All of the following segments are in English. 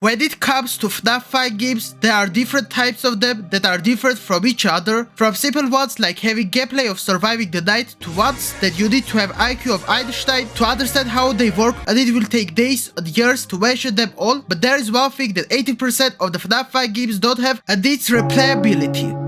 When it comes to FNAF Fan games, there are different types of them that are different from each other, from simple ones like having gameplay of surviving the night to ones that you need to have IQ of Einstein to understand how they work, and it will take days and years to mention them all, but there is one thing that 80% of the FNAF Fan games don't have, and it's replayability.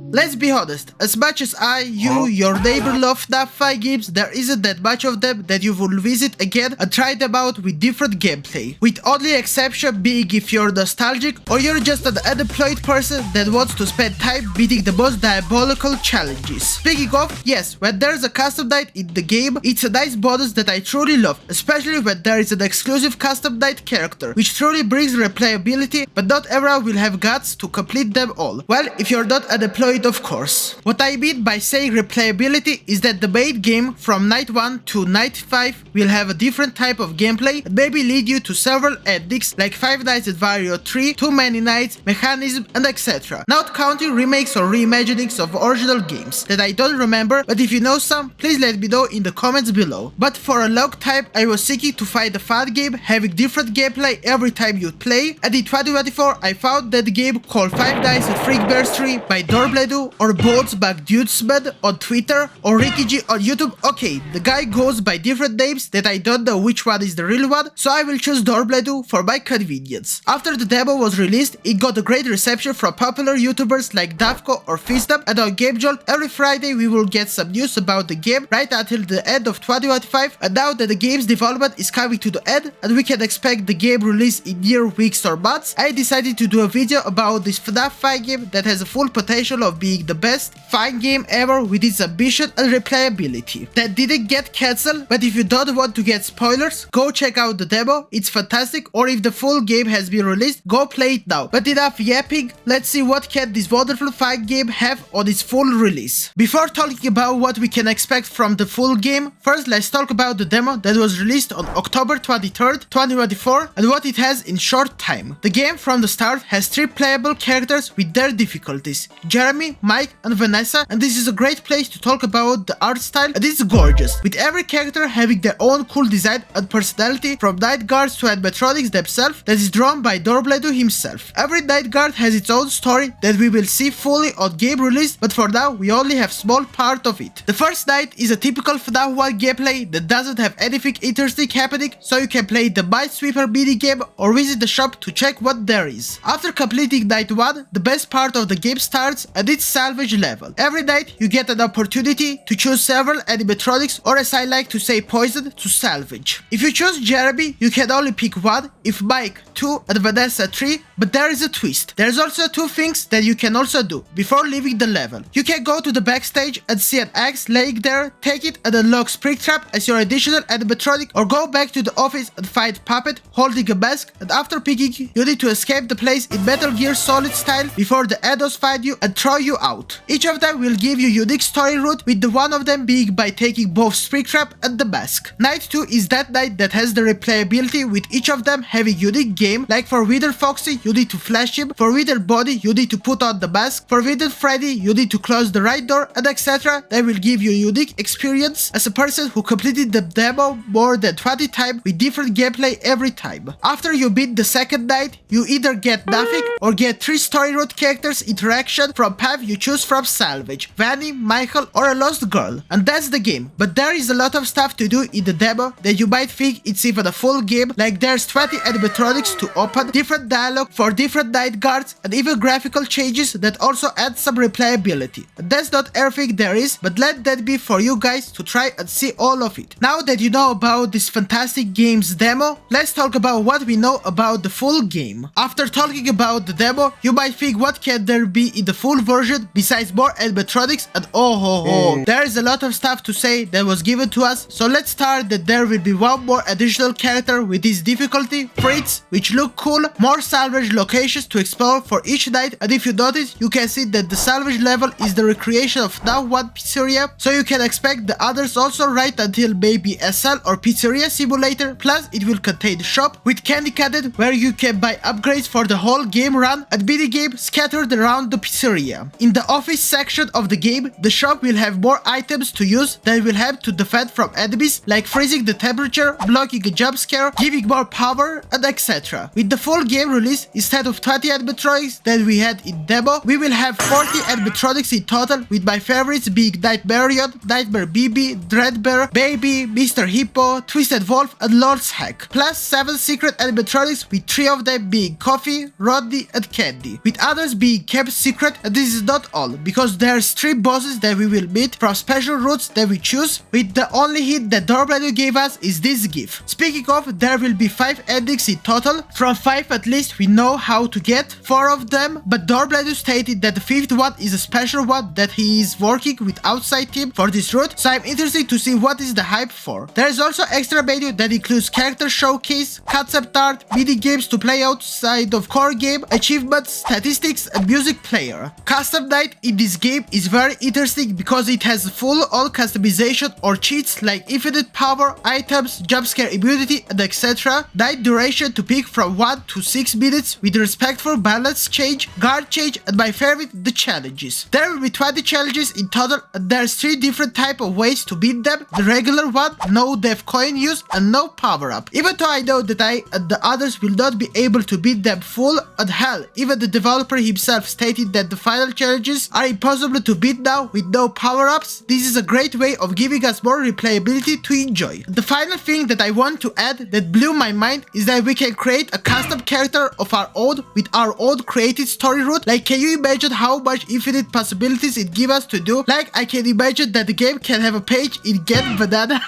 Let's be honest, as much as your neighbor love FNAF Fan games, there isn't that much of them that you will visit again and try them out with different gameplay. With only exception being if you're nostalgic or you're just an unemployed person that wants to spend time beating the most diabolical challenges. Speaking of, yes, when there's a custom night in the game, it's a nice bonus that I truly love, especially when there is an exclusive custom night character, which truly brings replayability, but not everyone will have guts to complete them all. Well, if you're not unemployed, of course. What I mean by saying replayability is that the main game from night 1 to night 5 will have a different type of gameplay and maybe lead you to several endings like Five Nights at Wario 3, Too Many Nights, Mechanism, and etc. Not counting remakes or reimaginings of original games that I don't remember, but if you know some, please let me know in the comments below. But for a long time I was seeking to find a fun game having different gameplay every time you play, and in 2024 I found that game called Five Nights at Frickbear 3 by Dorbledu, or Bones Back Dudesman on Twitter, or Ricky G on YouTube. Okay, the guy goes by different names that I don't know which one is the real one, so I will choose Dorbledu for my convenience. After the demo was released, it got a great reception from popular YouTubers like Davko or Fisdom, and on GameJolt every Friday we will get some news about the game right until the end of 2025, and now that the game's development is coming to the end and we can expect the game release in near weeks or months, I decided to do a video about this FNAF Fan game that has a full potential of being the best fan game ever with its ambition and replayability. That didn't get cancelled, but if you don't want to get spoilers, go check out the demo, it's fantastic, or if the full game has been released, go play it now. But enough yapping, let's see what can this wonderful fan game have on its full release. Before talking about what we can expect from the full game, first let's talk about the demo that was released on October 23rd, 2024, and what it has in short time. The game from the start has 3 playable characters with their difficulties: Jeremy, Mike, and Vanessa, and this is a great place to talk about the art style, and it's gorgeous, with every character having their own cool design and personality, from night guards to animatronics themselves, that is drawn by Dorbledu himself. Every night guard has its own story that we will see fully on game release, but for now we only have small part of it. The first night is a typical FNAF 1 gameplay that doesn't have anything interesting happening, so you can play the Minesweeper minigame or visit the shop to check what there is. After completing night 1, the best part of the game starts, and it's salvage level. Every night you get an opportunity to choose several animatronics, or as I like to say, poison, to salvage. If you choose Jeremy, you can only pick one, if Mike 2 and Vanessa 3, but there is a twist. There's also 2 things that you can also do before leaving the level. You can go to the backstage and see an axe laying there, take it and unlock Springtrap as your additional animatronic, or go back to the office and find Puppet holding a mask, and after picking, you need to escape the place in Metal Gear Solid style before the Edos find you and throw you out. Each of them will give you unique story route, with the one of them being by taking both Springtrap and the mask. Night 2 is that night that has the replayability, with each of them having unique game, like for Wither Foxy you need to flash him, for Wither Body you need to put on the mask, for Wither Freddy you need to close the right door, and etc. They will give you unique experience as a person who completed the demo more than 20 times with different gameplay every time. After you beat the second night, you either get nothing or get 3 story route characters interaction from path you choose from salvage: Vanny, Michael, or a lost girl. And that's the game. But there is a lot of stuff to do in the demo that you might think it's even a full game, like there's 20 animatronics to open, different dialogue for different night guards, and even graphical changes that also add some replayability. And that's not everything there is, but let that be for you guys to try and see all of it. Now that you know about this fantastic game's demo, let's talk about what we know about the full game. After talking about the demo, you might think, what can there be in the full version besides more animatronics? And oh ho ho, there is a lot of stuff to say that was given to us, so let's start that there will be one more additional character with this difficulty, Fritz, which look cool, more salvage locations to explore for each night, and if you notice, you can see that the salvage level is the recreation of FNAF 1 Pizzeria, so you can expect the others also right until maybe SL or Pizzeria Simulator, plus it will contain shop with Candy Cadet where you can buy upgrades for the whole game run, and minigame scattered around the pizzeria. In the office section of the game, the shop will have more items to use that will help to defend from enemies, like freezing the temperature, blocking a jump scare, giving more power, Frickbear, and etc. With the full game release, instead of 20 animatronics that we had in demo, we will have 40 animatronics in total, with my favorites being Nightmarion, Nightmare BB, Dreadbear, Baby, Mr. Hippo, Twisted Wolf, and Lord's Hack, plus 7 secret animatronics, with 3 of them being Coffee, Rodney, and Candy, with others being kept secret. And this is not all, because there's 3 bosses that we will meet from special routes that we choose, with the only hint that Dorbredo gave us is this GIF. Speaking of, there will be 5 endings in total. From 5 at least we know how to get 4 of them, but Dorbredo stated that the 5th one is a special one that he is working with outside team for this route, so I'm interested to see what is the hype for. There is also extra menu that includes character showcase, concept art, mini games to play outside of core game, achievements, statistics, and music player. Custom night in this game is very interesting because it has full on customization or cheats like infinite power, items, jumpscare immunity, and etc. Night duration to pick from 1 to 6 minutes with respectful balance change, guard change, and my favorite, the challenges. There will be 20 challenges in total, and there's 3 different type of ways to beat them. The regular one, no death coin use, and no power up. Even though I know that I and the others will not be able to beat them full, and hell, even the developer himself stated that the final challenges are impossible to beat now with no power ups, this is a great way of giving us more replayability to enjoy. The final thing that I want to add that blew my mind is that we can create a custom character of our own with our own created story route. Like, can you imagine how much infinite possibilities it gives us to do? Like, I can imagine that the game can have a page in Get Banana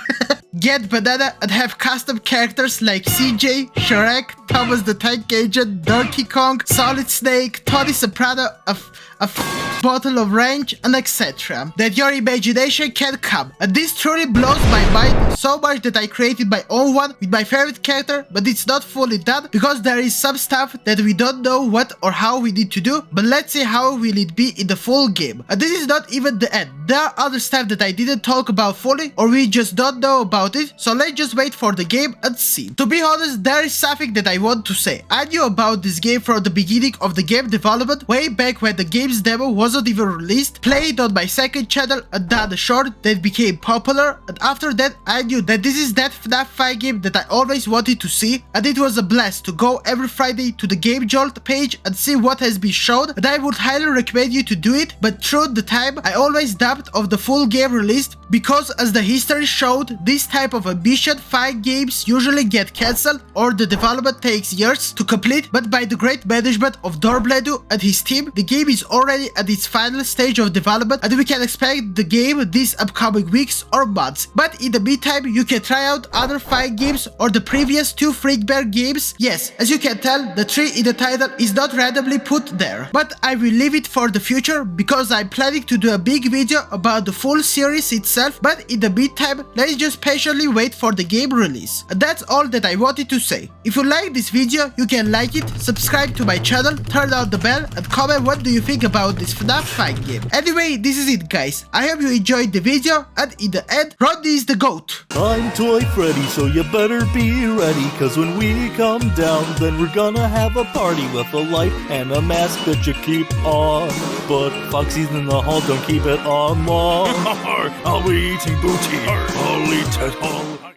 Get Banana and have custom characters like CJ, Shrek, Thomas the Tank Agent, Donkey Kong, Solid Snake, Tony Soprano, a bottle of range, and etc. That your imagination can come. And this truly blows my mind so much that I created my own one with my favorite character, but it's not fully done because there is some stuff that we don't know what or how we need to do, but let's see how will it be in the full game. And this is not even the end. There are other stuff that I didn't talk about fully, or we just don't know about it, so let's just wait for the game and see. To be honest, there is something that I want to say. I knew about this game from the beginning of the game development, way back when the game's demo wasn't even released, played on my second channel and done a short that became popular, and after that I knew that this is that FNAF Fan game that I always wanted to see, and it was a blast to go every Friday to the Game Jolt page and see what has been shown, and I would highly recommend you to do it. But through the time I always dubbed of the full game released, because as the history showed, this type of ambition fan games usually get cancelled or the development takes years to complete, but by the great management of Dorbledo and his team, the game is already at its final stage of development, and we can expect the game these upcoming weeks or months. But in the meantime, you can try out other fan games or the previous 2 Frickbear games. Yes, as you can tell, the 3 in the title is not randomly put there, but I will leave it for the future because I'm planning to do a big video about the full series itself. But in the meantime, let's just patiently wait for the game release. And that's all that I wanted to say. If you like this video, you can like it, subscribe to my channel, turn on the bell, and comment what do you think about this FNAF Fan game. Anyway, this is it guys. I hope you enjoyed the video, and in the end, Rodney is the GOAT. I'm Toy Freddy, so you better be ready, cause when we come down, then we're gonna have a party with a light and a mask that you keep on. But Foxy's in the hall, don't keep it on long. I'll be eating booty. I'll eat it all.